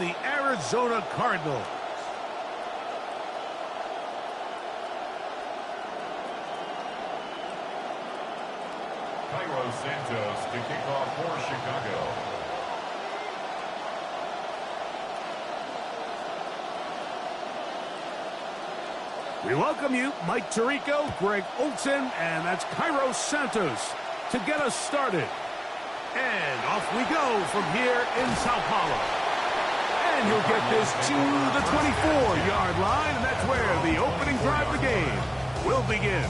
the Arizona Cardinals. Cairo Santos to kick off for Chicago. We welcome you, Mike Tirico, Greg Olson, and that's Cairo Santos to get us started. And off we go from here in Sao Paulo. And he'll get this to the 24-yard line, and that's where the opening drive of the game will begin.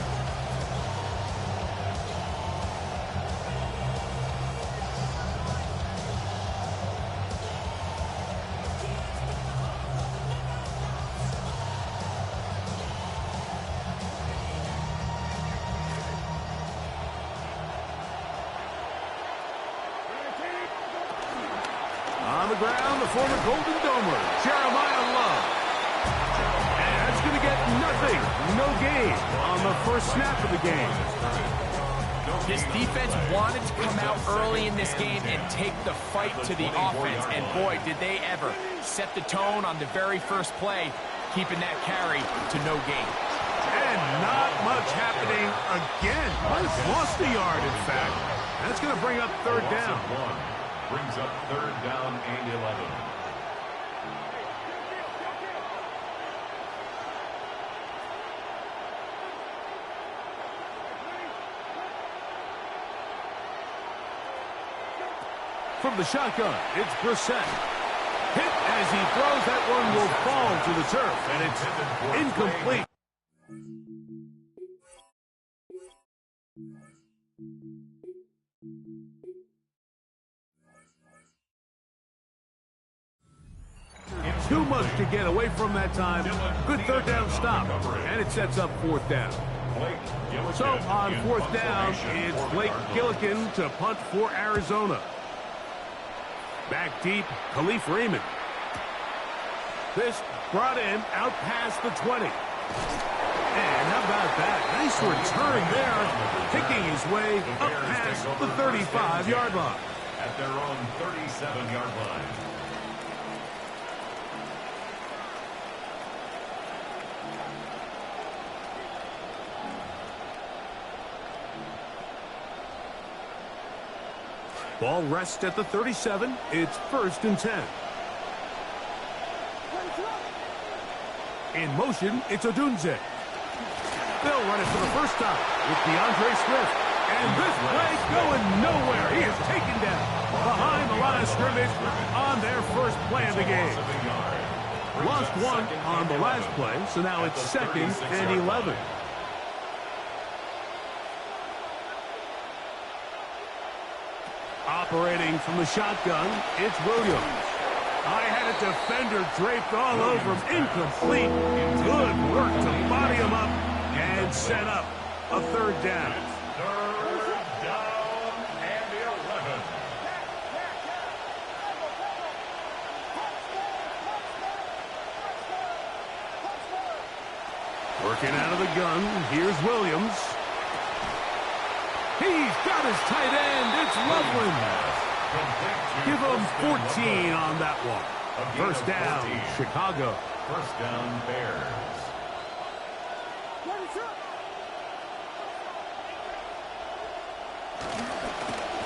On the ground, the former Golden Domer, Jeremiah Love. And that's going to get nothing, no gain on the first snap of the game. This defense wanted to come out early in this game and take the fight to the offense. And boy, did they ever set the tone on the very first play, keeping that carry to no gain. And not much happening again. Lost the yard, in fact. That's going to bring up third down. Brings up third down and 11. From the shotgun, it's Brissett. Hit as he throws. That one will fall to the turf, and it's incomplete. Too much to get away from that time. Good third down stop, and it sets up fourth down. So on fourth down, it's Blake Gillikin to punt for Arizona. Back deep, Khalif Raymond. This brought in out past the 20. And how about that? Nice return there, picking his way up past the 35-yard line. At their own 37-yard line. Ball rests at the 37. It's 1st and 10. In motion, it's Odunze. They'll run it for the first time with DeAndre Swift. And this play going nowhere. He is taken down behind the line of scrimmage on their first play of the game. Lost one on the last play, so now it's 2nd and 11. Operating from the shotgun, it's Williams. I had a defender draped all over him. Incomplete. Good work to body him up and set up a third down. Third down and 11. Working out of the gun, here's Williams. He's got his tight end. It's Loveland. Give him 14 on that one. First down, Chicago. First down, Bears.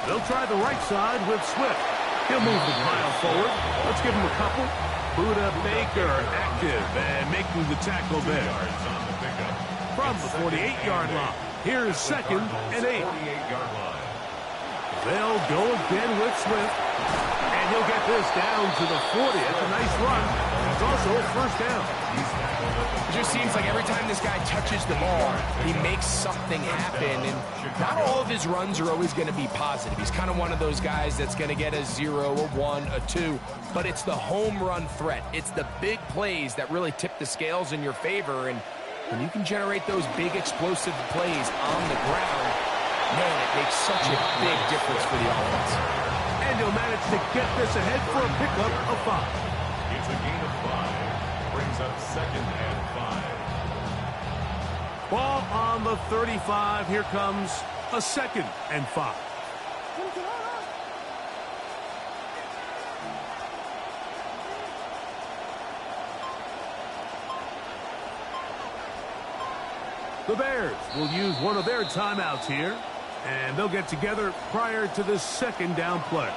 They'll try the right side with Swift. He'll move the pile forward. Let's give him a couple. Buda Baker active and making the tackle there. From the 48-yard line. Here's 2nd and 8. 48-yard line. They'll go again with Swift. And he'll get this down to the 40. It's a nice run. It's also a first down. It just seems like every time this guy touches the ball, he makes something happen. And not all of his runs are always going to be positive. He's kind of one of those guys that's going to get a 0, a 1, a 2. But it's the home run threat. It's the big plays that really tip the scales in your favor. And when you can generate those big explosive plays on the ground, man, it makes such a big difference for the offense. And he'll manage to get this ahead for a pickup of 5. It's a gain of 5. Brings up 2nd and 5. Ball on the 35. Here comes a 2nd and 5. The Bears will use one of their timeouts here, and they'll get together prior to the second down play.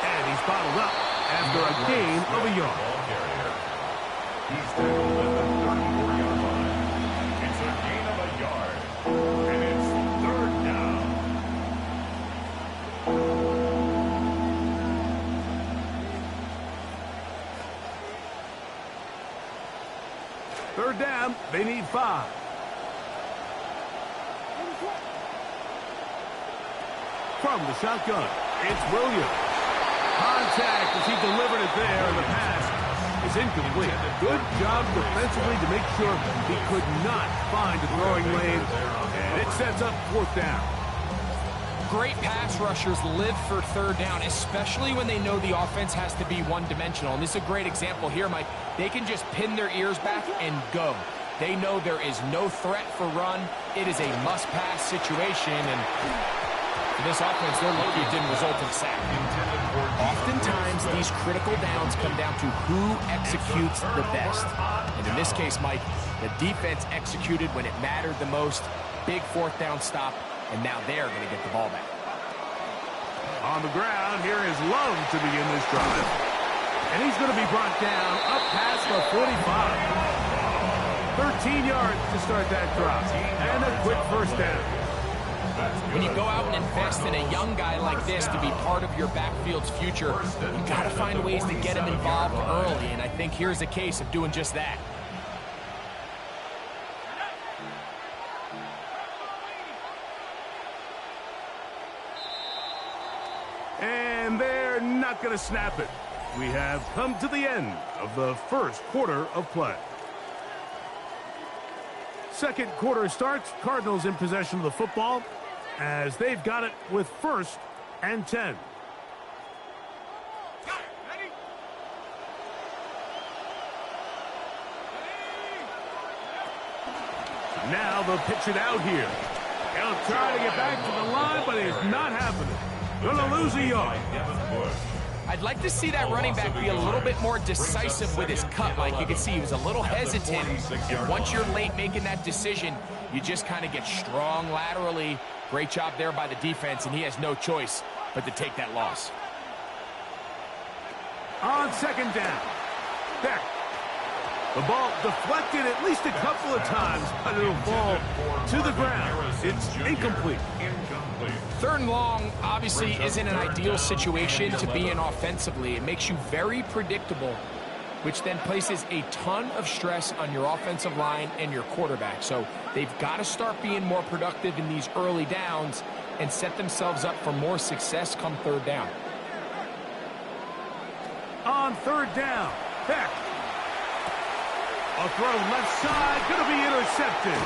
And he's bottled up after a gain of a yard. He's tackled at the 34-yard line. It's a gain of a yard. And it's third down. Third down, they need 5. From the shotgun, it's Williams. Contact as he delivered it there, and the pass is incomplete. Good job defensively to make sure he could not find a throwing lane, and it sets up fourth down. Great pass rushers live for third down, especially when they know the offense has to be one-dimensional. And this is a great example here, Mike. They can just pin their ears back and go. They know there is no threat for run. It is a must-pass situation, and for this offense, they're lucky it didn't result in a sack. Oftentimes, these critical downs come down to who executes the best. And in this case, Mike, the defense executed when it mattered the most. Big fourth down stop, and now they're going to get the ball back. On the ground, here is Love to begin this drive. And he's going to be brought down up past the 45. 13 yards to start that drive. And a quick first down. When you go out and invest in a young guy like this to be part of your backfield's future, you got to find ways to get him involved early, and I think here's a case of doing just that. And they're not going to snap it. We have come to the end of the first quarter of play. Second quarter starts. Cardinals in possession of the football as they've got it with 1st and 10. Now they'll pitch it out here. They'll try to get back to the line, but it's not happening. Gonna lose a yard. I'd like to see that running back be a little bit more decisive with his cut, Mike. You can see he was a little hesitant, and once you're late making that decision, you just kind of get strong laterally. Great job there by the defense, and he has no choice but to take that loss. On second down, Beck. The ball deflected at least a couple of times, but it'll fall to the ground. It's incomplete. Third and long obviously isn't an ideal situation to be in offensively. It makes you very predictable, which then places a ton of stress on your offensive line and your quarterback. So they've got to start being more productive in these early downs and set themselves up for more success come third down. On third down, Beck. A throw left side, going to be intercepted.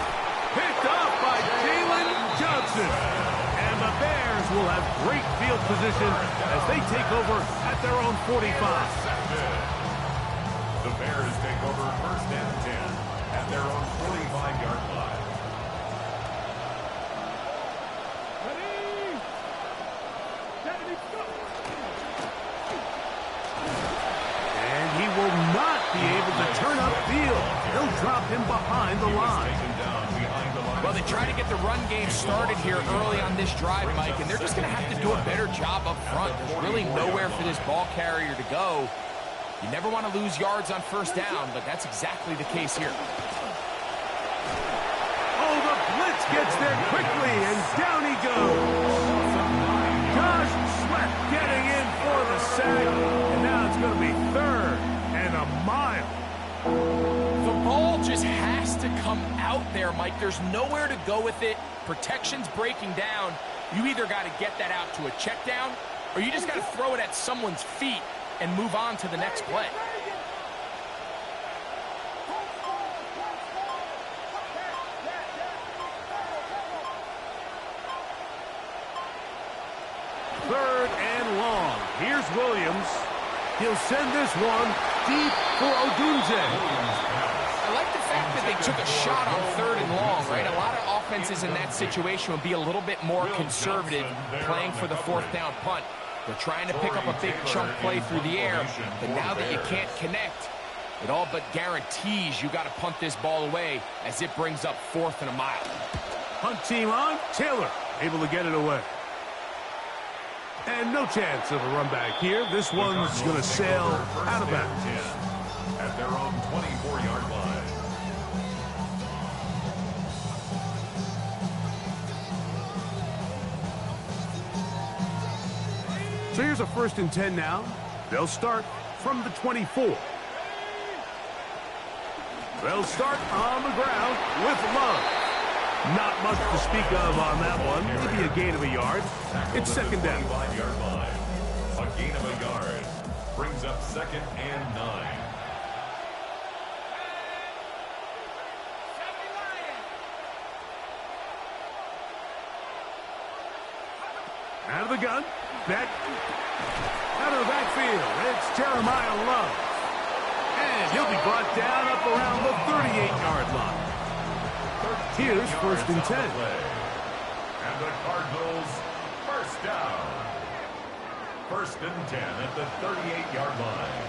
Picked up by Jalen Johnson. And the Bears will have great field position as they take over at their own 45. The Bears take over 1st and 10 at their own 45-yard line. And he will not be able to turn upfield. They'll drop him behind the line. Well, they try to get the run game started here early on this drive, Mike, and they're just going to have to do a better job up front. There's really nowhere for this ball carrier to go. You never want to lose yards on first down, but that's exactly the case here. Oh, the blitz gets there quickly, and down he goes. Josh Sweat getting in for the sack, and now it's going to be 3rd and a mile. The ball just has to come out there, Mike. There's nowhere to go with it. Protection's breaking down. You either got to get that out to a check down, or you just got to throw it at someone's feet and move on to the next play. Third and long. Here's Williams. He'll send this one deep for Odunze. I like the fact that they took a shot on 3rd and long, right? A lot of offenses in that situation would be a little bit more conservative playing for the 4th down punt. They're trying to pick up a big chunk play through the air, but now that you can't connect, it all but guarantees you got to punt this ball away as it brings up 4th and a mile. Punt team on. Taylor able to get it away. And no chance of a run back here. This one's going to sail out of bounds. At their own 24-yard line. So here's a 1st and 10 now. They'll start from the 24. They'll start on the ground with Love. Not much to speak of on that one. Maybe a gain of a yard. It's 2nd down. 25-yard line. A gain of a yard. Brings up 2nd and 9. Out of the gun. Back. Out of the backfield. It's Jeremiah Love. And he'll be brought down up around the 38-yard line. Here's 1st and 10. And the Cardinals first down. 1st and 10 at the 38-yard line.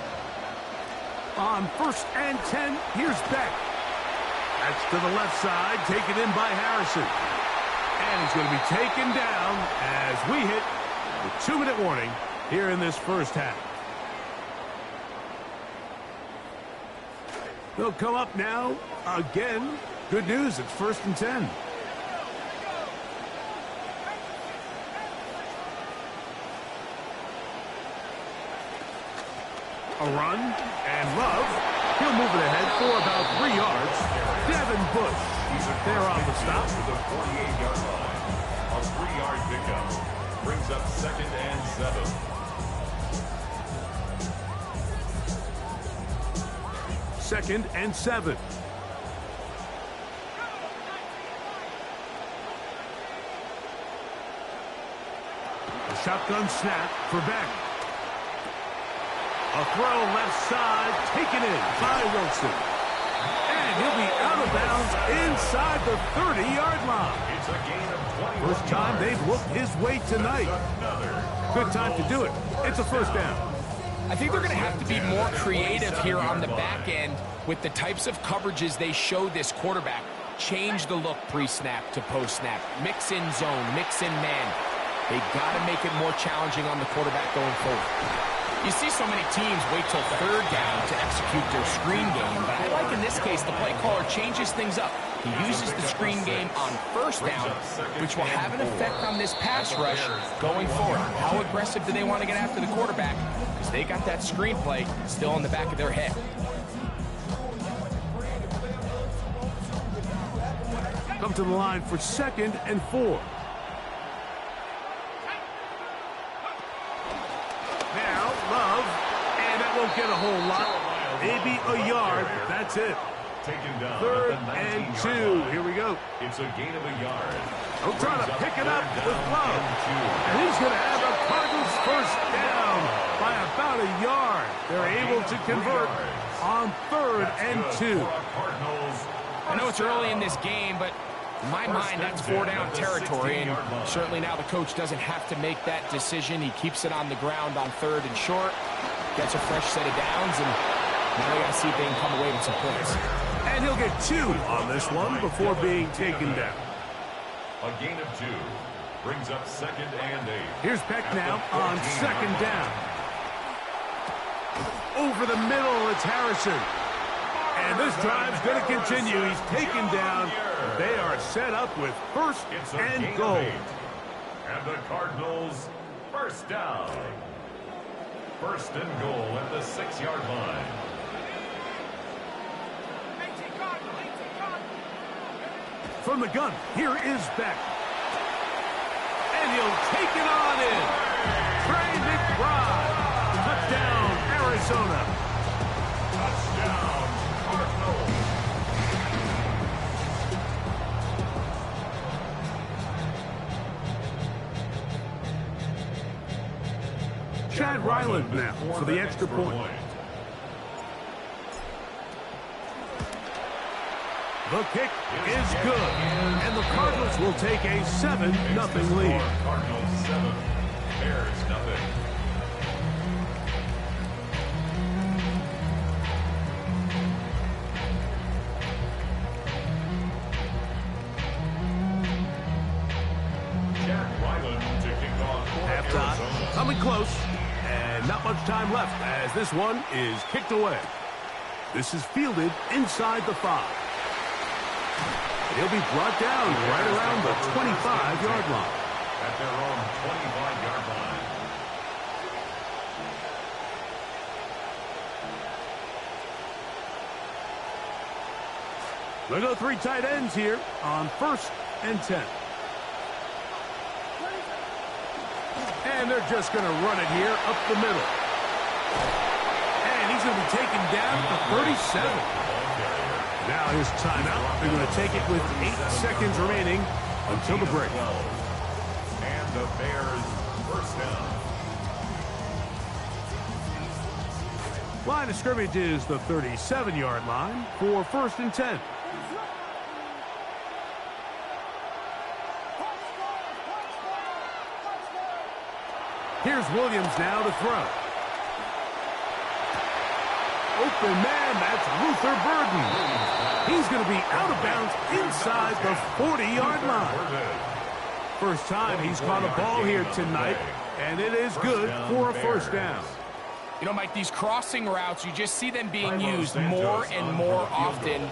On 1st and 10, here's Beck. That's to the left side, taken in by Harrison. And he's going to be taken down as we hit the 2-minute warning here in this 1st half. They'll come up now again. Good news, it's 1st and 10. A run, and Love, he'll move it ahead for about 3 yards. Devin Bush, there on the stop. To the 48-yard line. A 3-yard pickup. Brings up 2nd and 7. 2nd and 7. A shotgun snap for Beck. A throw left side, taken in by Wilson. And he'll be out of bounds inside the 30-yard line. It's a gain of 21 First time they've looked his way tonight. Good time to do it. It's a 1st down. I think they're going to have to be more creative here on the back end with the types of coverages they show this quarterback. Change the look pre-snap to post-snap. Mix in zone, mix in man. They've got to make it more challenging on the quarterback going forward. You see so many teams wait till 3rd down to execute their screen game, but I like in this case the play caller changes things up. He uses the screen game on 1st down, which will have an effect on this pass rush going forward. How aggressive do they want to get after the quarterback? Because they got that screen play still in the back of their head. Come to the line for 2nd and 4. Love, and that won't get a whole lot. Maybe a yard. That's it. Taken down 3rd and 2. Here we go. It's a gain of a yard. He'll try to pick it up with Love. And he's going to have a Cardinals 1st down by about a yard. They're able to convert on 3rd and 2. I know it's early in this game, but in my mind, that's 4-down territory, and certainly now the coach doesn't have to make that decision. He keeps it on the ground on 3rd and short, gets a fresh set of downs, and now they got to see if they can come away with some points. And he'll get 2 on this one before being taken down. A gain of 2 brings up 2nd and 8. Here's Beck now on 2nd down. Over the middle, it's Harrison. And this drive's going to continue. He's taken down. They are set up with 1st and goal. And the Cardinals 1st down. 1st and goal at the 6-yard line. From the gun, here is Beck. And he'll take it on in. Trey McBride. Touchdown, Arizona. Touchdown, Cardinals. Chad Ryland now for the extra point. The kick is good, and the Cardinals will take a 7-0 lead. Cardinals 7, Bears nothing. Halftime, coming close, and not much time left as this one is kicked away. This is fielded inside the 5. He'll be brought down right around the 25-yard line. At their own 25-yard line. They'll go 3 tight ends here on 1st and 10. And they're just going to run it here up the middle. And he's going to be taken down at the 37. Now his timeout. They're going to take it with 8 seconds remaining until the break. And the Bears first down. Line of scrimmage is the 37-yard line for 1st and 10. Here's Williams now to throw. Open man, that's Luther Burden. He's going to be out of bounds inside the 40-yard line. First time he's caught a ball here tonight, and it is good for a first down. You know, Mike, these crossing routes, you just see them being used more and more often.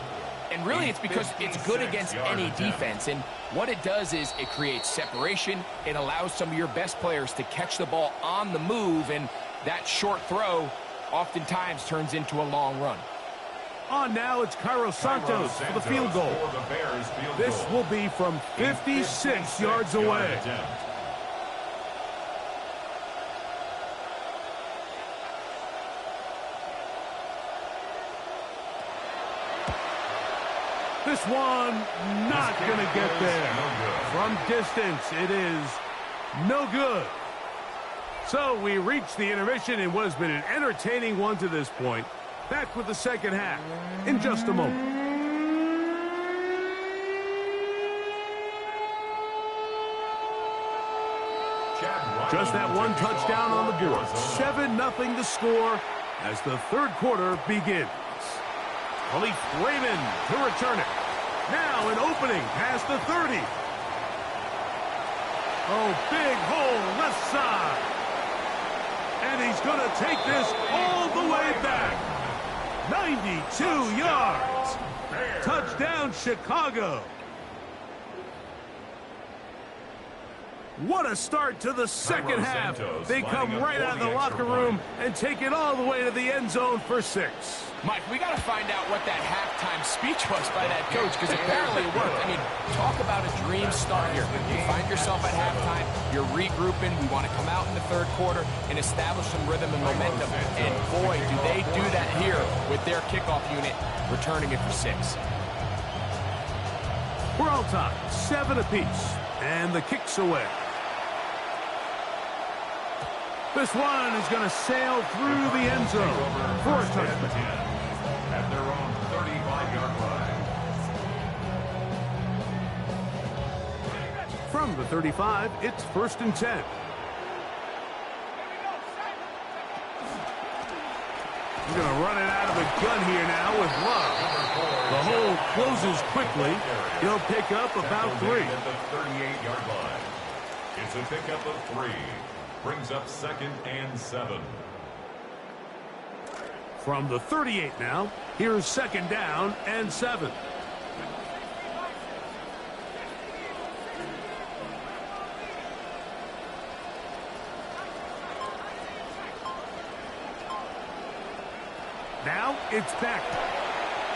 And really, it's because it's good against any defense. And what it does is it creates separation. It allows some of your best players to catch the ball on the move. And that short throw oftentimes turns into a long run. On now, it's Cairo Santos for the field goal. This will be from 56 yards away. This one not going to get there. From distance, it is no good. So we reach the intermission in what has been an entertaining one to this point. Back with the second half in just a moment. Just that one touchdown on the board. 7-0 to score as the third quarter begins. Khalif Raymond to return it. Now an opening past the 30. Oh, big hole left side. And he's going to take this all the way back. 92 yards. Touchdown, Chicago. What a start to the second half. They come right out of the locker room and take it all the way to the end zone for 6. Mike, we got to find out what that halftime speech was by that coach, because apparently it worked. I mean, talk about a dream start here. You find yourself at halftime, you're regrouping, we want to come out in the third quarter and establish some rhythm and momentum. And boy, do they do that here with their kickoff unit, returning it for 6. We're all tied, 7 apiece, and the kick's away. This one is going to sail through the end zone for a touchdown. At their own 35-yard line. From the 35, it's 1st and 10. He's going to run it out of the gun here now with Love. The hole closes quickly. He'll pick up about 3. At the 38-yard line. It's a pickup of 3. Brings up 2nd and 7. From the 38 now, here's 2nd down and 7. Now it's Beck.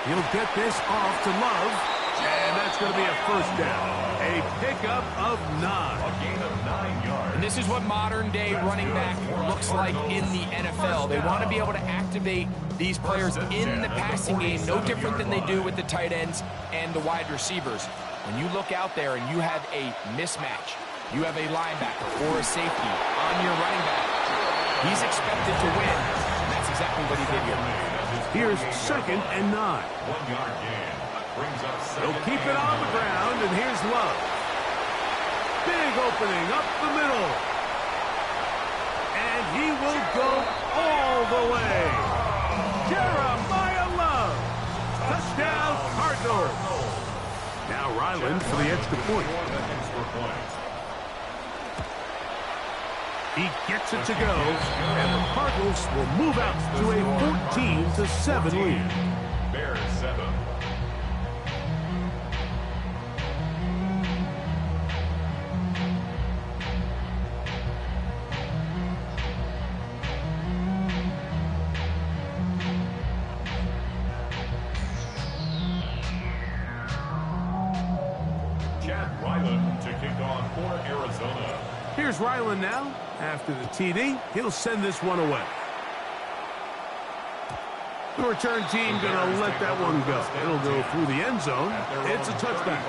He'll get this off to Love. And that's going to be a first down. A pickup of 9. A gain of 9 yards. And this is what modern-day running back looks like in the NFL. They want to be able to activate these players in the passing game, no different than they do with the tight ends and the wide receivers. When you look out there and you have a mismatch, you have a linebacker or a safety on your running back, he's expected to win. And that's exactly what he did here. Here's 2nd and 9. 1-yard gain. He'll keep it on the ground, and here's Love. Big opening up the middle. And he will go all the way. Jeremiah Love. Touchdown, Cardinals. Now Ryland for the extra point. He gets it to go, and the Cardinals will move out to a 14-7 lead. Bears 7. Chad Ryland to kick off for Arizona. Here's Ryland now. After the TD, he'll send this one away. The return team going to let that one go. It'll go through the end zone. It's a touchback.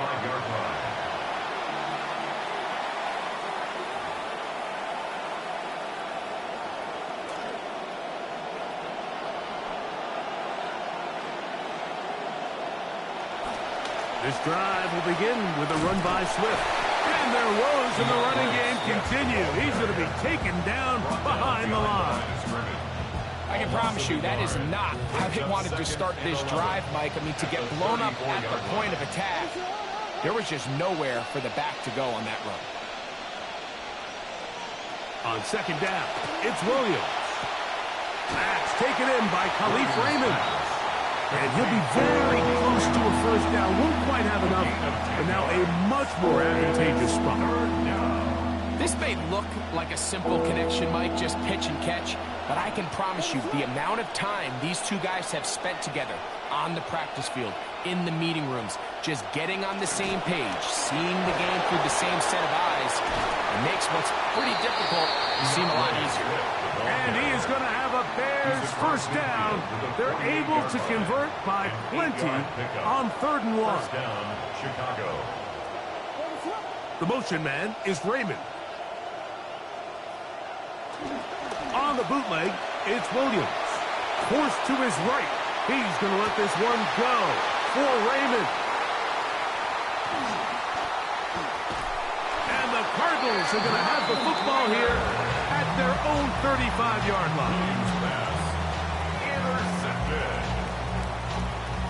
This drive will begin with a run by Swift. And their woes in the running game continue. He's going to be taken down behind the line. I can promise you that is not how they wanted to start this drive, Mike. I mean, to get blown up at the point of attack, there was just nowhere for the back to go on that run. On second down, it's Williams. That's taken in by Khalif Raymond. And he'll be very close to a first down. Won't quite have enough, but now a much more advantageous spot. This may look like a simple connection, Mike, just pitch and catch, but I can promise you the amount of time these two guys have spent together on the practice field, in the meeting rooms, just getting on the same page, seeing the game through the same set of eyes, it makes what's pretty difficult seem a lot easier. And he is going to have a Bears first down. They're able to convert by plenty on 3rd and 1. Chicago. The motion man is Raymond. On the bootleg, it's Williams. Forced to his right. He's going to let this one go for Raymond. And the Cardinals are going to have the football here at their own 35-yard line. Intercepted.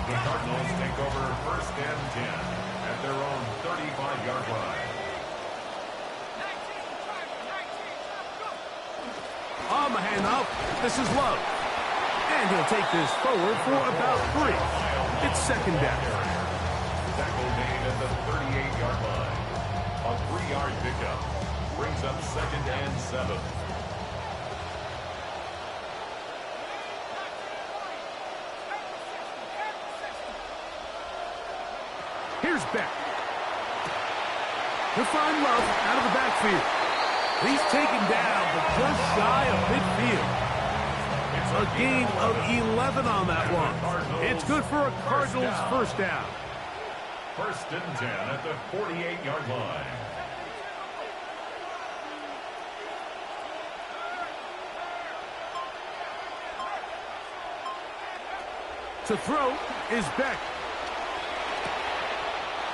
The Cardinals take over 1st and 10 at their own 35-yard line. On the handoff, this is Love. And he'll take this forward for about 3. It's 2nd down. Tackle made at the 38-yard line. A 3-yard pickup brings up 2nd and 7. Here's Beck. To find Love out of the backfield. He's taken down, but just shy of midfield. A gain of 11 on that one. It's good for a Cardinals first down. 1st and 10 at the 48-yard line. To throw is Beck.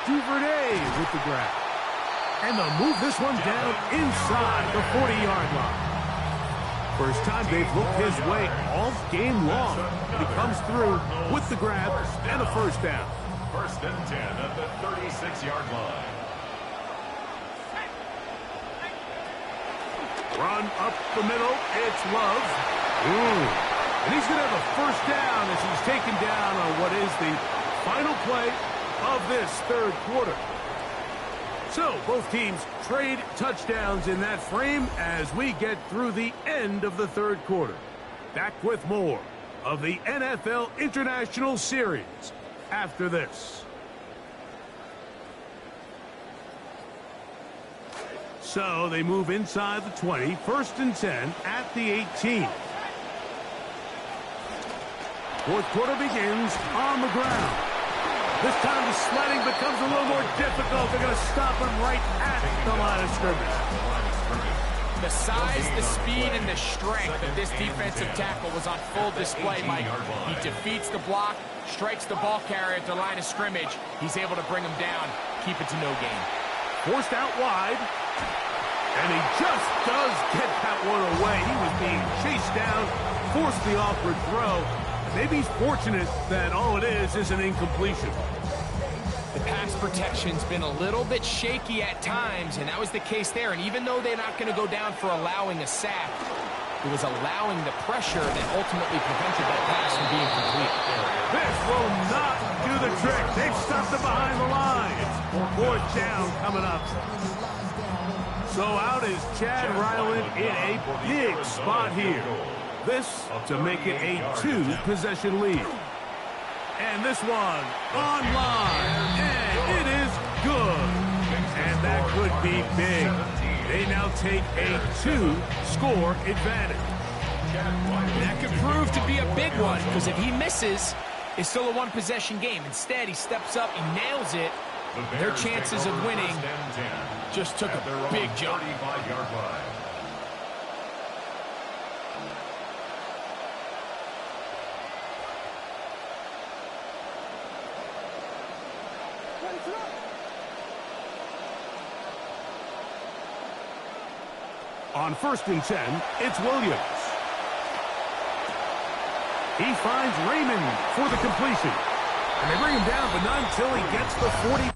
Duvernay with the grab. And they'll move this one down inside the 40-yard line. First time they've looked his way all game long. He comes through with the grab and a first down. 1st and 10 at the 36-yard line. Run up the middle. It's Love. And he's going to have a first down as he's taken down on what is the final play of this 3rd quarter. So, both teams trade touchdowns in that frame as we get through the end of the 3rd quarter. Back with more of the NFL International Series after this. So, they move inside the 20, 1st and 10 at the 18. 4th quarter begins on the ground. This time the sledding becomes a little more difficult. They're going to stop him right at the line of scrimmage. The size, the speed, and the strength of this defensive tackle was on full display, Mike. He defeats the block, strikes the ball carrier at the line of scrimmage. He's able to bring him down, keep it to no gain. Forced out wide. And he just does get that one away. He was being chased down, forced the awkward throw. Maybe he's fortunate that all it is an incompletion. The pass protection's been a little bit shaky at times, and that was the case there. And even though they're not going to go down for allowing a sack, it was allowing the pressure that ultimately prevented that pass from being complete. This will not do the trick. They've stopped it behind the line. Fourth down coming up. So out is Chad Ryland in a big spot here. This to make it a 2-possession lead. And this one online. And it is good. And that could be big. They now take a 2-score advantage. That could prove to be a big one, because if he misses, it's still a 1-possession game. Instead, he steps up, he nails it. Their chances of winning just took a big jump. On 1st and 10, it's Williams. He finds Raymond for the completion. And they bring him down, but not until he gets the 40.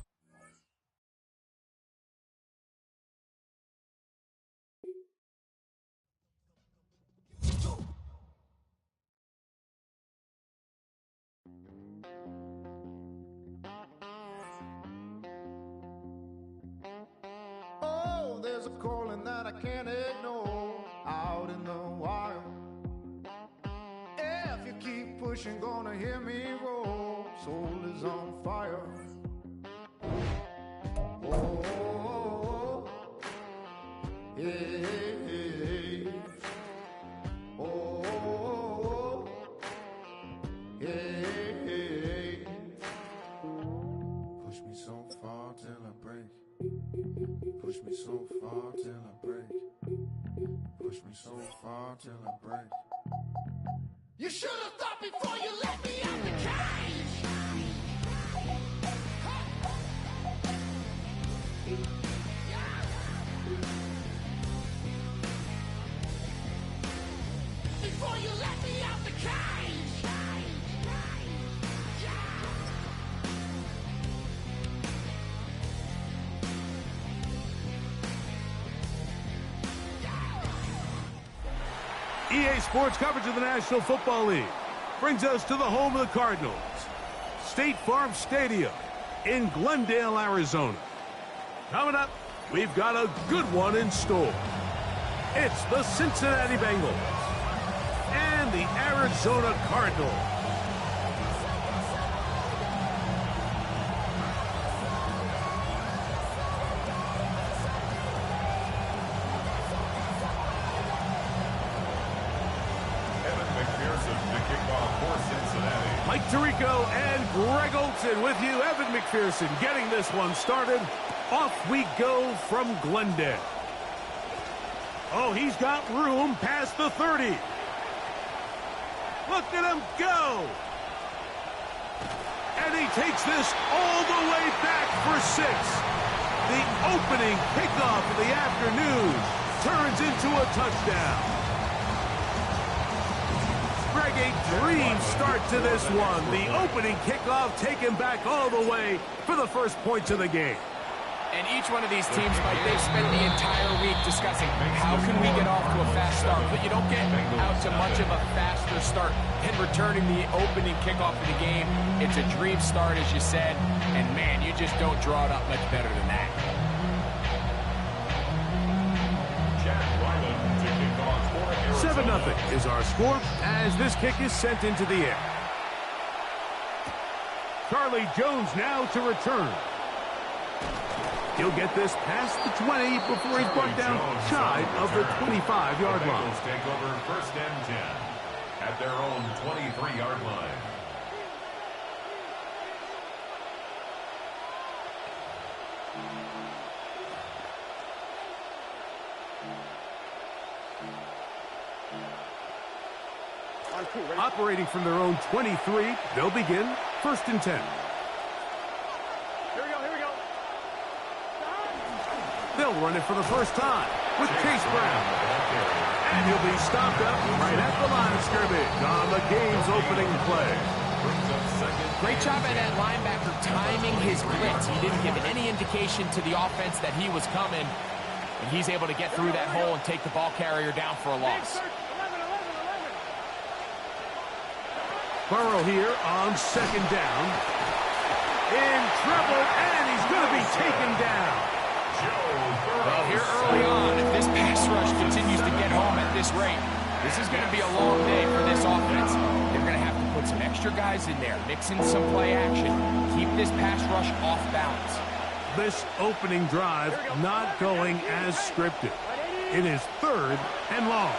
Oh, there's a calling that I can't ignore out in the wild. If you keep pushing, gonna hear me roar. Soul is on fire. Oh, hey, hey, hey. Oh, hey, hey. Push me so far till I break. Push me so far till I break. Push me so far till I break. You should have thought before you let me out the cage. Before you let me out the cage. EA Sports coverage of the National Football League brings us to the home of the Cardinals, State Farm Stadium in Glendale, Arizona. Coming up, we've got a good one in store. It's the Cincinnati Bengals and the Arizona Cardinals. Mike Tirico and Greg Olson with you. Evan McPherson getting this one started. Off we go from Glendale. Oh, he's got room past the 30. Look at him go. And he takes this all the way back for 6. The opening kickoff of the afternoon turns into a touchdown. Greg, a dream start to this one. The opening kickoff taken back all the way for the first points of the game. And each one of these teams, Mike, they've spent the entire week discussing how can we get off to a fast start. But you don't get out to much of a faster start in returning the opening kickoff of the game. It's a dream start, as you said. And, man, you just don't draw it up much better than that. 7-0 is our score as this kick is sent into the air. Charlie Jones now to return. He'll get this past the 20 before he's brought down shy of the 25-yard line. Take over 1st and 10 at their own 23-yard line. Operating from their own 23, they'll begin 1st and 10. They'll run it for the first time with Chase Brown. And he'll be stopped up right at the line of scrimmage on the game's opening play. Great job by that linebacker timing his blitz. He didn't give any indication to the offense that he was coming. And he's able to get through that hole and take the ball carrier down for a loss. Burrow here on 2nd down. In trouble, and he's going to be taken down. Well, here early on, if this pass rush continues to get home at this rate, this is going to be a long day for this offense. They're going to have to put some extra guys in there, mix in some play action, keep this pass rush off balance. This opening drive not going as scripted. It is 3rd and long.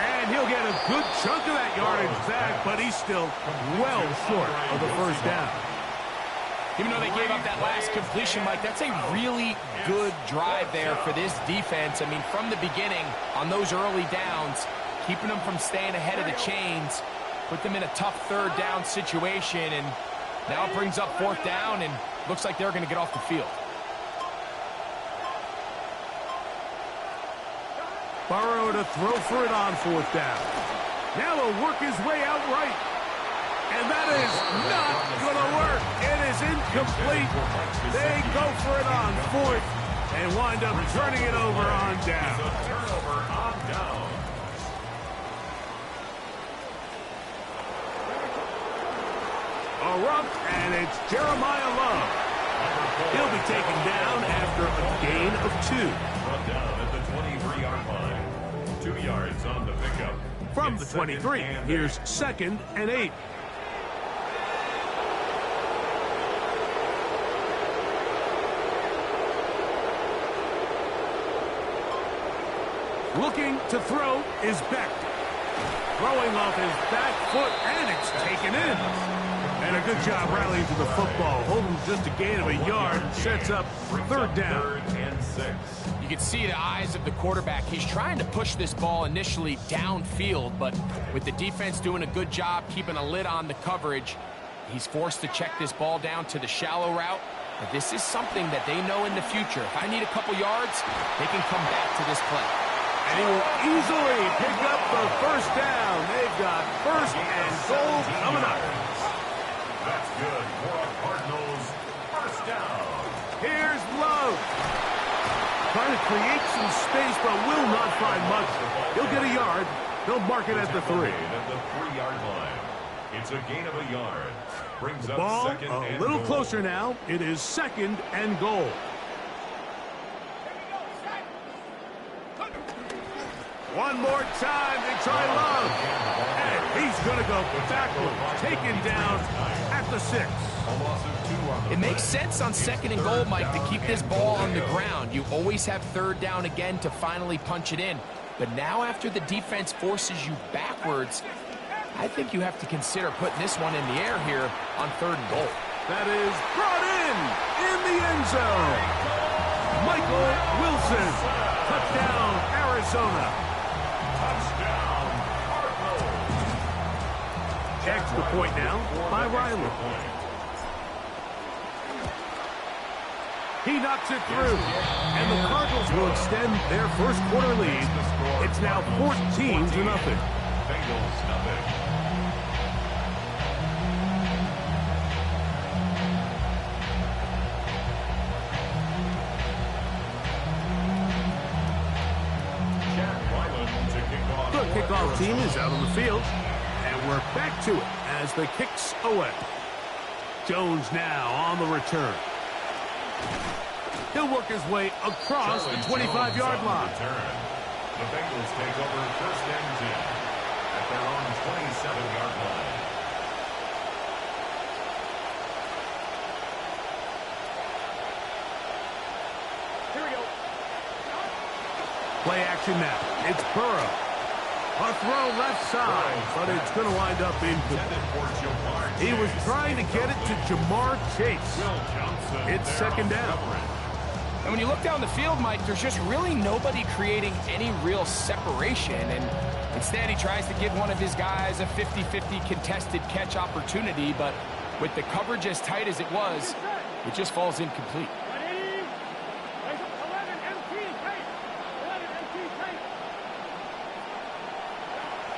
And he'll get a good chunk of that yardage back, but he's still well short of the 1st down. Even though they gave up that last completion, Mike, that's a really good drive there for this defense. I mean, from the beginning, on those early downs, keeping them from staying ahead of the chains, put them in a tough 3rd down situation, and now it brings up 4th down, and looks like they're going to get off the field. Burrow to throw for it on 4th down. Now he'll work his way out right. And that is not going to work. It is incomplete. They go for it on 4th and wind up turning it over on down. Turnover on down. A rump, and it's Jeremiah Love. He'll be taken down after a gain of 2. Brought down at the 23-yard line. 2 yards on the pickup. From the 23, here's 2nd and 8. Looking to throw is Beck. Throwing off his back foot, and it's taken in. And a good job rallying to the football. Holding just a gain of a yard, sets up 3rd down. 3rd and 6. You can see the eyes of the quarterback. He's trying to push this ball initially downfield, but with the defense doing a good job keeping a lid on the coverage, he's forced to check this ball down to the shallow route. But this is something that they know in the future. If I need a couple yards, they can come back to this play. And he will easily pick up the 1st down. They've got 1st and goal coming up. That's good for a Cardinals 1st down. Here's Love. Trying to create some space, but will not find much. He'll get a yard. They'll mark it at the 3. At the 3-yard line. It's a gain of a yard. Brings up Ball 2nd a and little goal. closer now. It is 2nd and goal. One more time, they try Love. And he's going to go backwards, taken down at the 6. A loss of 2 on the It makes sense on 2nd and goal, Mike, to keep this ball on the ground. You always have 3rd down again to finally punch it in. But now after the defense forces you backwards, I think you have to consider putting this one in the air here on 3rd and goal. That is brought in the end zone. Michael Wilson, touchdown, Arizona. touchdown, Cardinals. Extra point now by Riley. He knocks it through, and the Cardinals will extend their first quarter lead. It's now 14-0. Bengals nothing. The kickoff team is out on the field, and we're back to it as the kicks away. Jones now on the return. He'll work his way across the 25-yard line. The Bengals take over first and 10 at their own 27-yard line. Here we go. Play action now. It's Burrow. A throw left side, but it's going to wind up incomplete. He was trying to get it to Jamar Chase. It's second down. And when you look down the field, Mike, there's just really nobody creating any real separation. And instead, he tries to give one of his guys a 50-50 contested catch opportunity. But with the coverage as tight as it was, it just falls incomplete.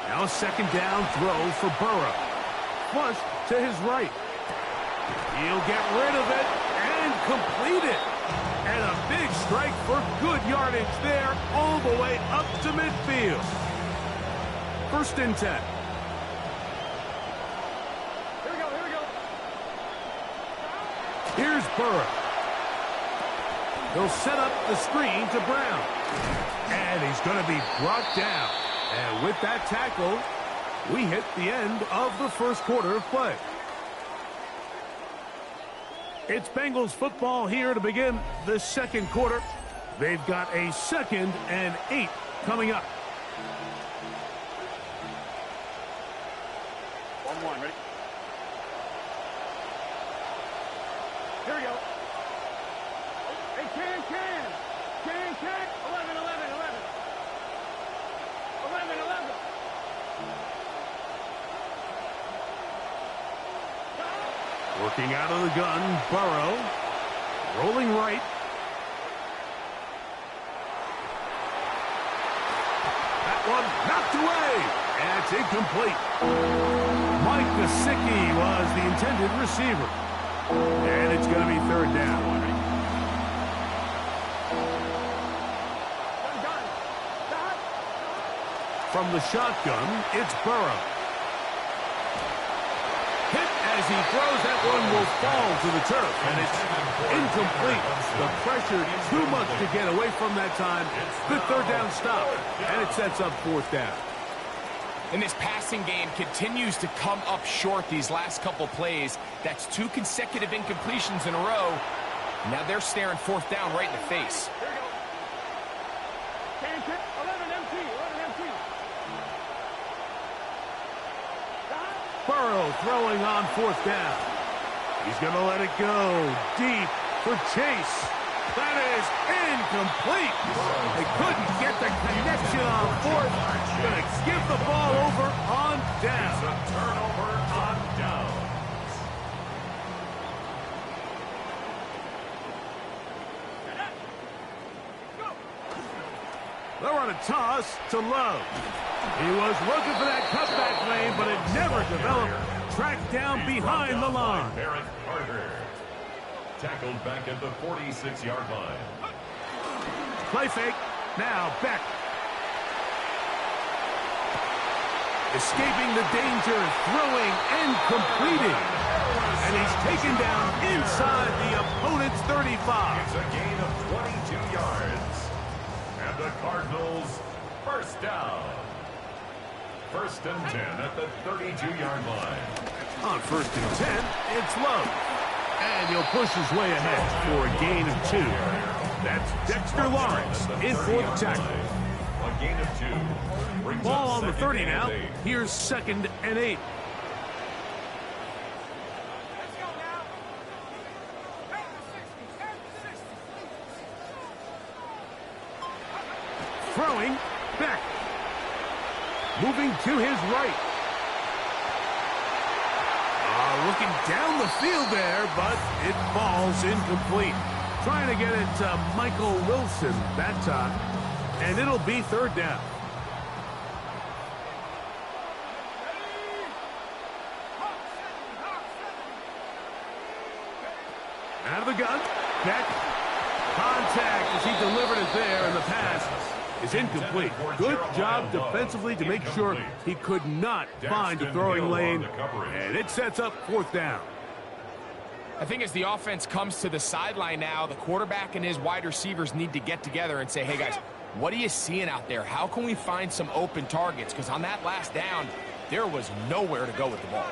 Now a second down throw for Burrow. Flush to his right. He'll get rid of it and complete it. And a big strike for good yardage there all the way up to midfield. 1st and 10. Here we go. Here's Burrow. He'll set up the screen to Brown. And he's going to be brought down. And with that tackle, we hit the end of the 1st quarter of play. It's Bengals football here to begin the 2nd quarter. They've got a 2nd and 8 coming up. 1-1, ready? Here we go. Hey, can. 11. 11. Working out of the gun, Burrow. Rolling right. That one knocked away. And it's incomplete. Mike Gesicki was the intended receiver. And it's going to be 3rd down. From the shotgun, it's Burrow. Hit as he throws. That one will fall to the turf, and it's incomplete. The pressure too much to get away from that time. Good 3rd down stop, and it sets up 4th down. And this passing game continues to come up short these last couple plays. That's 2 consecutive incompletions in a row. Now they're staring 4th down right in the face. Here we go. Can 11 empty. Burrow throwing on 4th down. He's going to let it go deep for Chase. That is incomplete. They couldn't get the connection on 4th. Going to give the ball over on down. It's a turnover on down. They're on a toss to Love. He was looking for that cutback lane, but it never developed. Tracked down behind the line. Barrett Carter. Tackled back at the 46-yard line. Play fake. Now Beck. Escaping the danger, throwing and completing. And he's taken down inside the opponent's 35. It's a gain of 22 yards. And the Cardinals, 1st down. 1st and 10 at the 32-yard line. On 1st and 10, it's Love. And he'll push his way ahead for a gain of 2. That's Dexter Lawrence in for the tackle. A gain of 2. Brings Ball up on the 30 2nd now. and 8. Here's 2nd and 8. Throwing, Beck. Moving to his right. Looking down the field there, but it falls incomplete. Trying to get it to Michael Wilson that time. And it'll be 3rd down. Out of the gun. Beck. Contact as he delivered it there, and the pass is incomplete. Good job defensively to make sure he could not find a throwing lane, and it sets up 4th down. I think as the offense comes to the sideline now, the quarterback and his wide receivers need to get together and say, hey guys, what are you seeing out there? How can we find some open targets? Because on that last down, there was nowhere to go with the ball.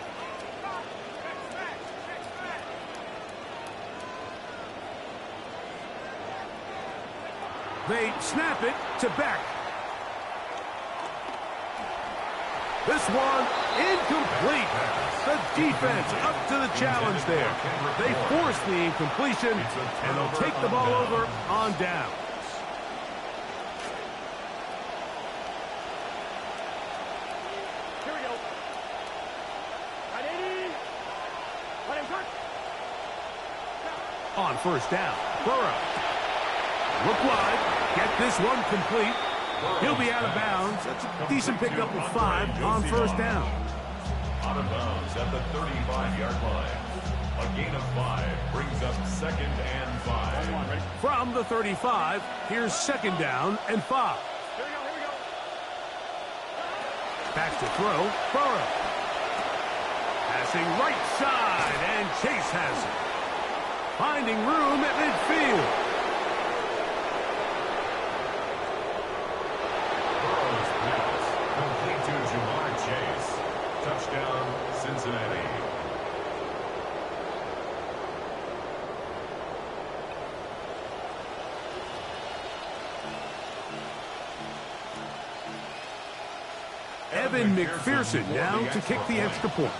They snap it to Beck. This one incomplete. The defense up to the challenge there. They force the incompletion, and they'll take the ball over on down. Here we go. Right 80. Right in front. On first down, Burrow. Look wide. Get this one complete. He'll be out of bounds. That's a decent pickup of 5 on first down. Out of bounds at the 35-yard line. A gain of 5 brings up 2nd and 5. From the 35, here's 2nd down and 5. Here we go. Back to throw, Burrow. Passing right side, and Chase has it. Finding room at midfield. Burrow's pass complete to Ja'Marr Chase. Touchdown, Cincinnati. Evan McPherson now to kick the extra point.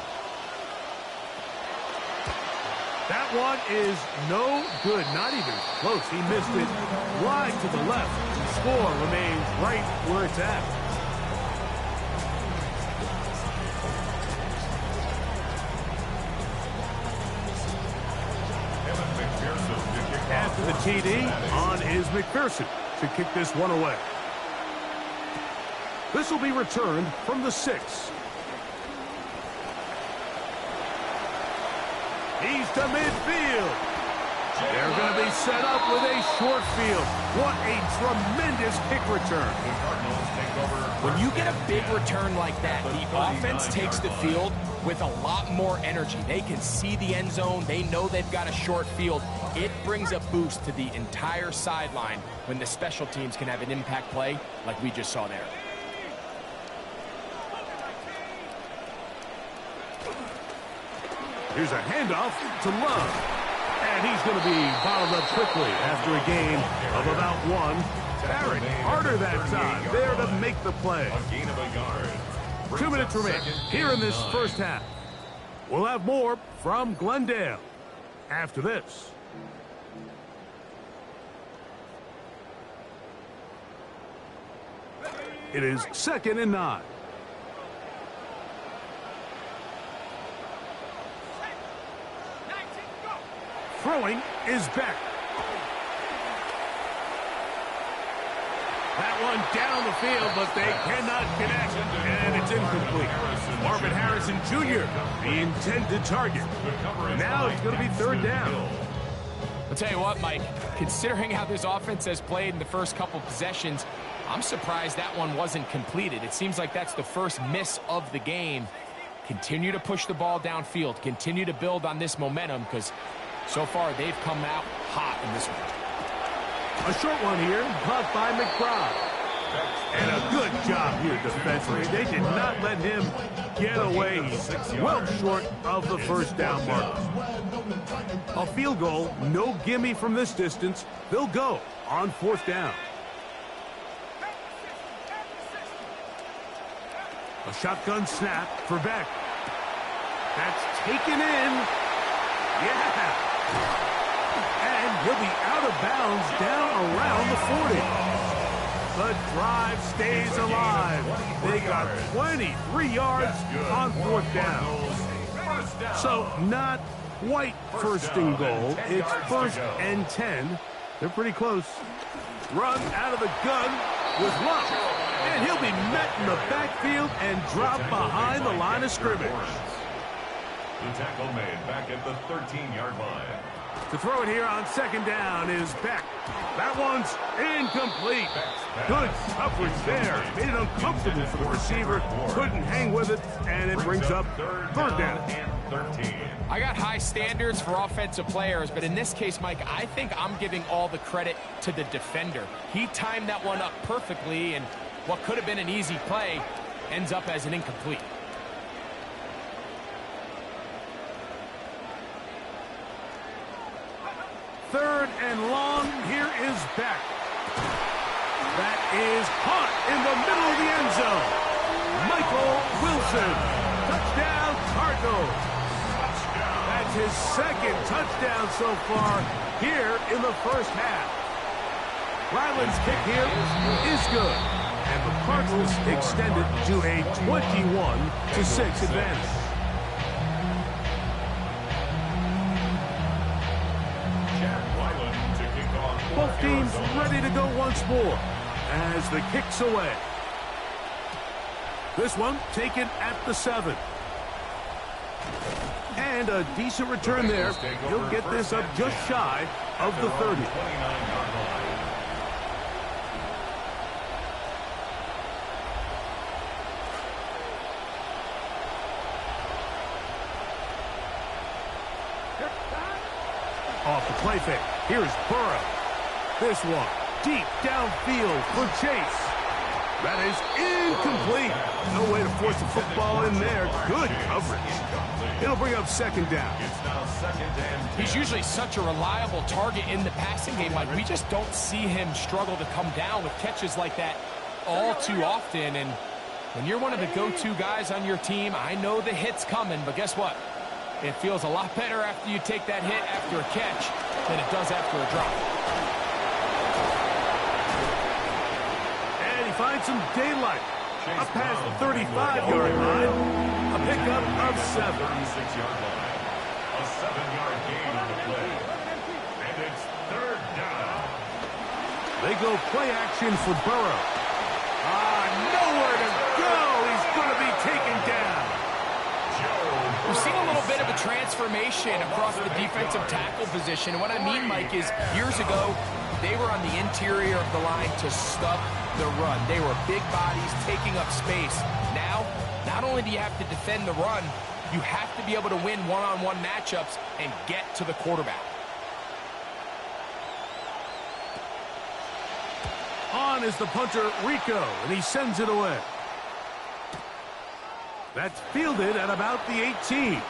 That one is no good, not even close. He missed it wide to the left. The score remains right where it's at. Evan McPherson to kick off. After the TD, on is McPherson to kick this one away. This will be returned from the 6. He's to midfield. They're going to be set up with a short field. What a tremendous kick return. When you get a big return like that, the offense takes the field with a lot more energy. They can see the end zone. They know they've got a short field. It brings a boost to the entire sideline when the special teams can have an impact play like we just saw there. Here's a handoff to Love. And he's going to be bottled up quickly after a gain of about 1. Barrett, harder that time, there to make the play. A gain of a yard. 2 minutes remain here in this first half. We'll have more from Glendale after this. It is 2nd and 9. Throwing is back. That one down the field, but they cannot connect, and it's incomplete. Marvin Harrison Jr., the intended target. Now it's going to be 3rd down. I'll tell you what, Mike, considering how this offense has played in the first couple possessions, I'm surprised that one wasn't completed. It seems like that's the first miss of the game. Continue to push the ball downfield. Continue to build on this momentum because so far they've come out hot in this one. A short one here, caught by McBride. And a good job here defensively. They did not let him get away. He's well short of the first down mark. A field goal, no gimme from this distance. They'll go on 4th down. A shotgun snap for Beck. That's taken in. Yeah. And he'll be out of bounds down around the 40. The drive stays alive. They got 23 yards on 4th down. So not quite 1st and goal. It's 1st and 10. They're pretty close. Run out of the gun with Love. And he'll be met in the backfield and dropped behind the line of scrimmage. The tackle made back at the 13-yard line. To throw it here on 2nd down is Beck. That one's incomplete. Good coverage there. Made it uncomfortable for the receiver. Couldn't hang with it, and it brings up 3rd down. And 13. I got high standards for offensive players, but in this case, Mike, I think I'm giving all the credit to the defender. He timed that one up perfectly, and what could have been an easy play ends up as an incomplete. 3rd and long. Here is Beck. That is caught in the middle of the end zone. Michael Harrison. Touchdown, Cardinals. That's his second touchdown so far here in the first half. Ryland's kick here is good. And the Cardinals extended to a 21-6 advantage. Both teams ready to go once more as the kick's away. This one taken at the 7. And a decent return there. He'll get this up just shy of the 30. Off the play fake. Here's Burrow. This one deep downfield for Chase. That is incomplete. No way to force the football in there. Good coverage. It'll bring up second down. He's usually such a reliable target in the passing game, Mike. We just don't see him struggle to come down with catches like that all too often. And when you're one of the go-to guys on your team, I know the hit's coming, but guess what? It feels a lot better after you take that hit after a catch than it does after a drop. And he finds some daylight. Up past the 35-yard line. A pickup of 7. 36-yard line. A 7-yard gain on the play. And it's third down. They go play action for Burrow. Nowhere to go. He's going to be taken down. We've seen a little bit of a transformation across the defensive tackle position. And what I mean, Mike, is years ago, they were on the interior of the line to stop the run. They were big bodies taking up space. Now, not only do you have to defend the run, you have to be able to win one-on-one matchups and get to the quarterback. On is the punter, Rico, and he sends it away. That's fielded at about the 18.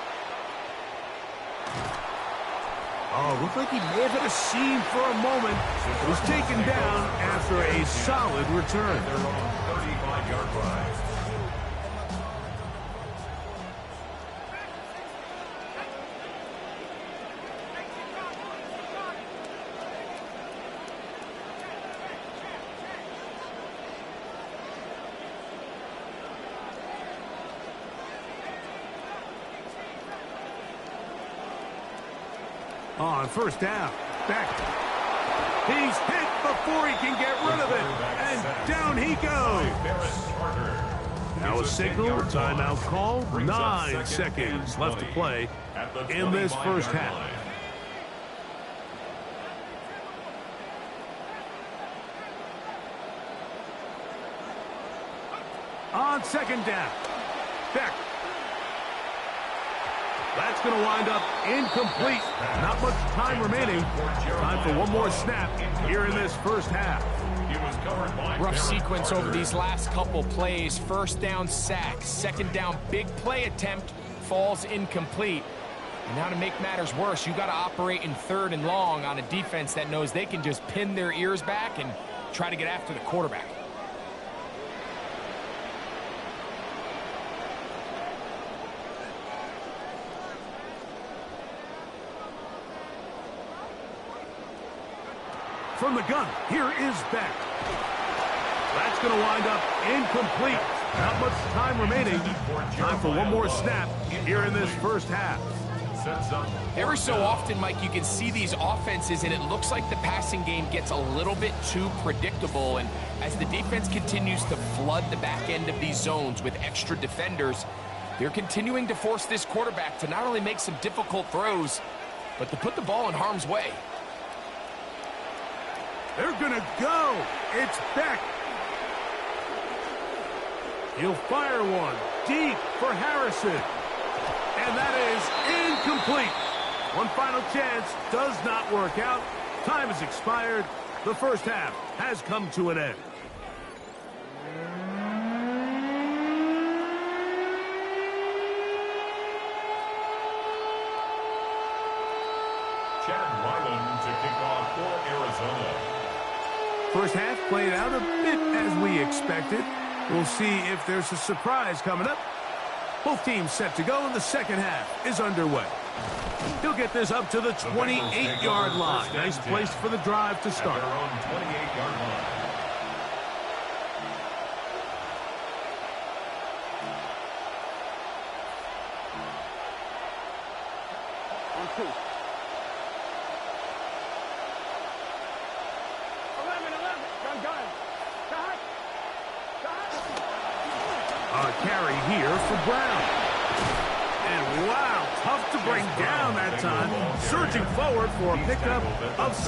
Oh, looked like he may have hit a seam for a moment. It was taken down after a solid return. Their own 35-yard line. On first down, Beck. He's hit before he can get rid of it, and down he goes. Now a signal, timeout call, 9 seconds left to play in this first half. On second down, Beck. That's going to wind up incomplete. Not much time remaining. Time for one more snap here in this first half. Rough sequence over these last couple plays. First down sack. Second down big play attempt falls incomplete. And now to make matters worse, you got to operate in third and long on a defense that knows they can just pin their ears back and try to get after the quarterback. From the gun, here is Beck. That's going to wind up incomplete. Not much time remaining. Time for one more snap here in this first half. Every so often, Mike, you can see these offenses, and it looks like the passing game gets a little bit too predictable. And as the defense continues to flood the back end of these zones with extra defenders, they're continuing to force this quarterback to not only make some difficult throws, but to put the ball in harm's way. They're going to go. It's Beck. He'll fire one deep for Harrison. And that is incomplete. One final chance does not work out. Time has expired. The first half has come to an end. Chad Ryland to kick off for Arizona. First half played out a bit as we expected. We'll see if there's a surprise coming up Both teams set to go, and the second half is underway. He'll get this up to the 28-yard line. Nice place for the drive to start. At their own 28-yard line. On 2. 11. Gun. Got. A carry here for Brown. And wow, tough to bring down that time. Surging forward for a pickup of 6.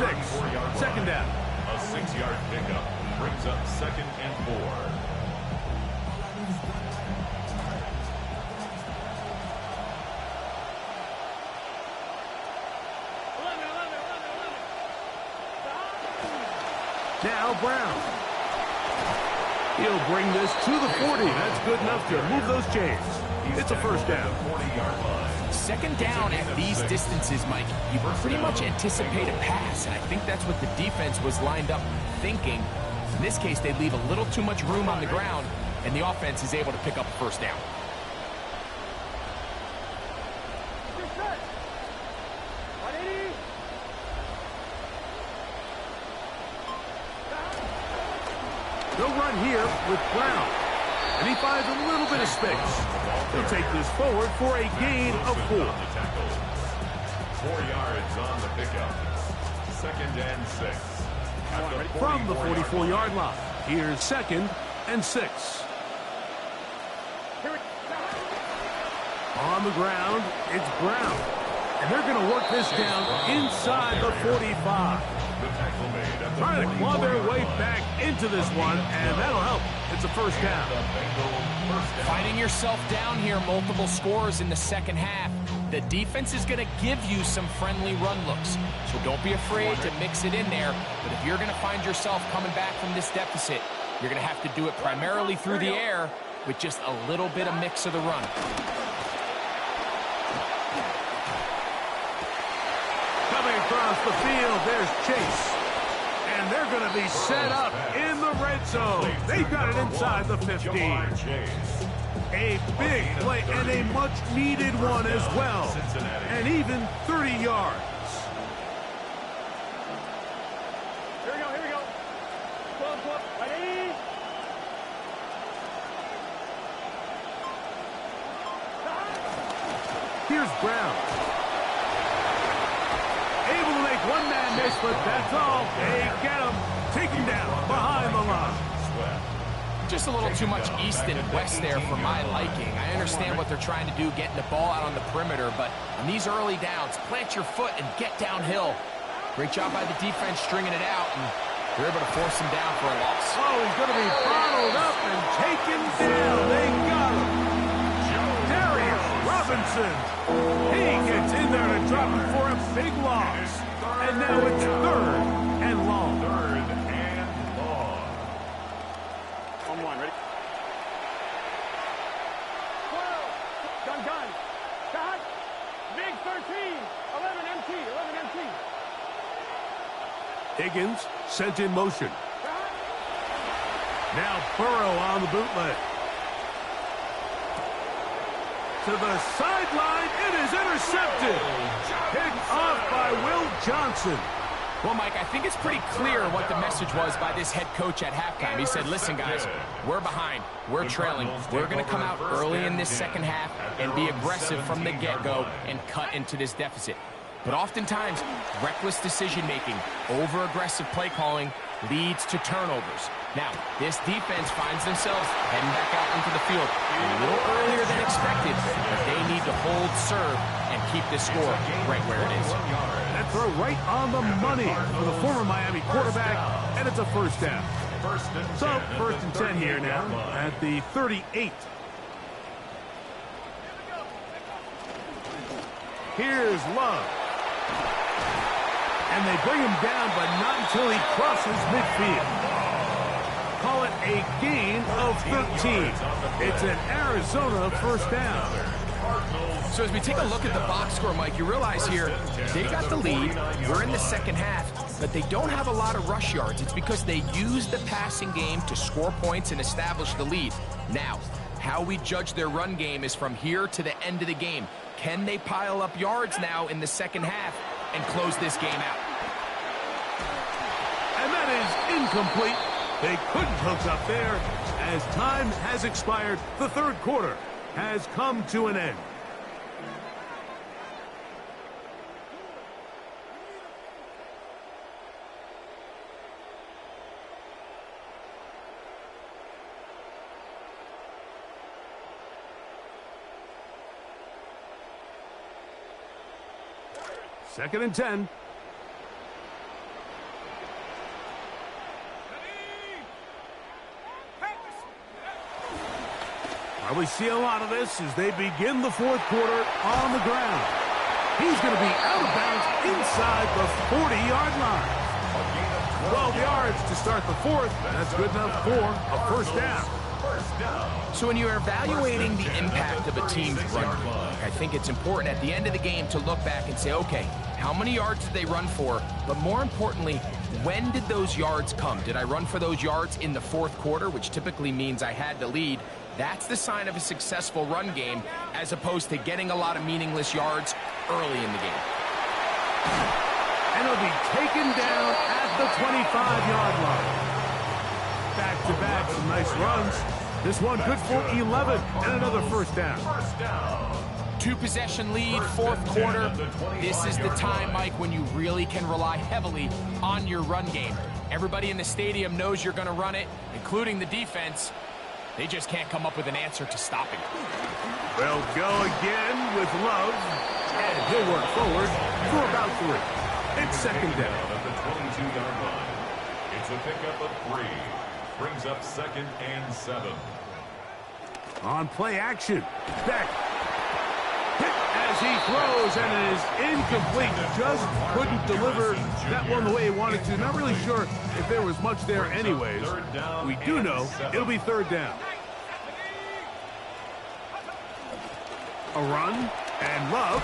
Second down. A 6-yard pickup brings up 2nd and 4. Now Brown. He'll bring this to the 40. That's good enough to move those chains. It's a first down. 40-yard line. Second down at these distances, Mike, you pretty much anticipate a pass, and I think that's what the defense was lined up thinking. In this case, they leave a little too much room on the ground, and the offense is able to pick up a first down. No run here with Brown. And he finds a little bit of space. He'll take this forward for a gain of 4. 4 yards on the pickup. 2nd and 6. From the 44-yard line, here's 2nd and 6. On the ground, it's Brown. And they're going to work this down inside the 45. Trying to claw their way back into this one, and that'll help. It's a first down. Finding yourself down here, multiple scores in the second half. The defense is going to give you some friendly run looks, so don't be afraid to mix it in there. But if you're going to find yourself coming back from this deficit, you're going to have to do it primarily through the air with just a little bit of mix of the run. Coming across the field, there's Chase. And they're going to be set up in the red zone. They've got it inside the 15. A big play and a much-needed one as well. And even 30 yards. Here we go. 12. Ready? Here's Brown. Able to make one man miss, but that's all. They get him. Taken down behind the line. Just a little too much east and west there for my liking. I understand what they're trying to do, getting the ball out on the perimeter, but on these early downs, plant your foot and get downhill. Great job by the defense stringing it out, and they're able to force him down for a loss. Oh, he's going to be bottled up and taken down. They got him. Darius Robinson. He gets in there to drop him for a big loss. And now it's 3rd and long. 3rd and long. On 1, ready? 12. Gun. Got. Big 13. 11 MT. Higgins sent in motion. Now Burrow on the bootleg. To the sideline, it is intercepted. Picked off by Will Johnson. Well, Mike, I think it's pretty clear what the message was by this head coach at halftime. He said, listen, guys, we're behind. We're trailing. We're going to come out early in this second half and be aggressive from the get-go and cut into this deficit. But oftentimes, reckless decision-making, over-aggressive play calling leads to turnovers. Now, this defense finds themselves heading back out into the field a little earlier than expected, but they need to hold serve and keep this score right where it is. That throw right on the money for the former Miami quarterback, and it's a first down. So, 1st and 10 here now at the 38. Here's Love. And they bring him down, but not until he crosses midfield. Call it a gain of 13. It's an Arizona first down. So as we take a look at the box score, Mike, you realize here, they got the lead. We're in the second half, but they don't have a lot of rush yards. It's because they use the passing game to score points and establish the lead. Now, How we judge their run game is from here to the end of the game. Can they pile up yards now in the second half and close this game out? And that is incomplete. They couldn't hook up there. As time has expired, the third quarter has come to an end. Second and 10. Well, we see a lot of this as they begin the fourth quarter on the ground. He's going to be out of bounds inside the 40-yard line. 12 yards to start the fourth. That's good enough for a first down. So when you're evaluating the impact of a team's run game, I think it's important at the end of the game to look back and say, okay, how many yards did they run for? But more importantly, when did those yards come? Did I run for those yards in the fourth quarter, which typically means I had the lead? That's the sign of a successful run game, as opposed to getting a lot of meaningless yards early in the game. And he'll be taken down at the 25-yard line. Back-to-back, some nice runs. This one good for 11 and another first down. Two-possession lead, fourth quarter. This is the time, Mike, when you really can rely heavily on your run game. Everybody in the stadium knows you're going to run it, including the defense. They just can't come up with an answer to stopping it. They'll go again with Love, and he'll work forward for about 3. It's second down. At the 22-yard line. It's a pickup of 3. Brings up second and 7. On play action, Beck. Hit as he throws, and it is incomplete. Just couldn't deliver that one the way he wanted to. Not really sure if there was much there anyways. We do know it'll be third down. A run, and Love,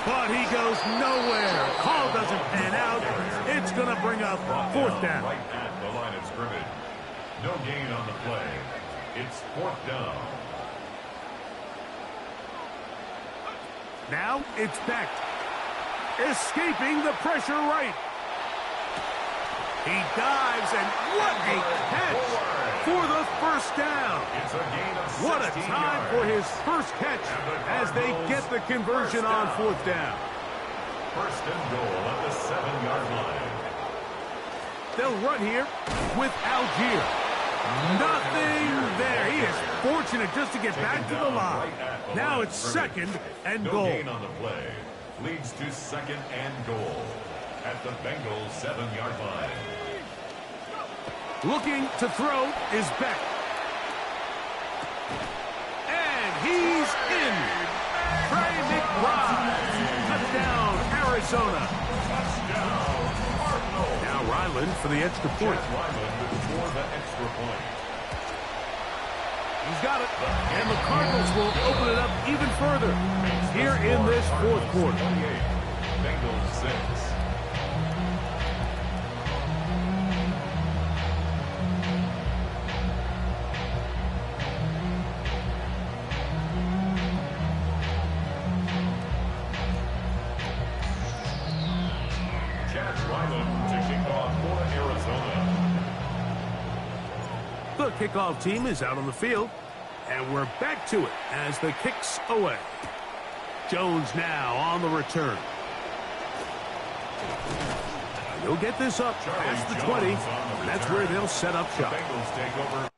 but he goes nowhere. Call doesn't pan out. It's going to bring up fourth down. Right at the line of scrimmage. No gain on the play. It's fourth down. Now it's Beck. Escaping the pressure right. He dives, and what a catch for the first down. It's a gain of 16 What a time yards. for his first catch as they get the conversion on fourth down. First and goal at the 7-yard line. They'll run here with Algier. Nothing there. He is fortunate just to get back to the line. Now it's second and No goal. gain on the play. Leads to second and goal at the Bengals 7-yard line. Looking to throw is Beck. And he's in. Trey McBride. Touchdown, Arizona. Now Ryland for the extra point. Ryland for the extra point. He's got it. And the Cardinals will open it up even further here in this fourth quarter. 28. Bengals 6. Chad Ryland to kick off for Arizona. The kickoff team is out on the field, and we're back to it as the kick's away. Jones now on the return. He'll get this up past the 20, and that's where they'll set up shop. Bengals take over.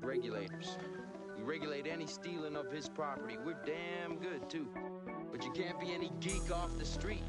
regulators. We regulate any stealing of his property. We're damn good, too. But you can't be any geek off the street.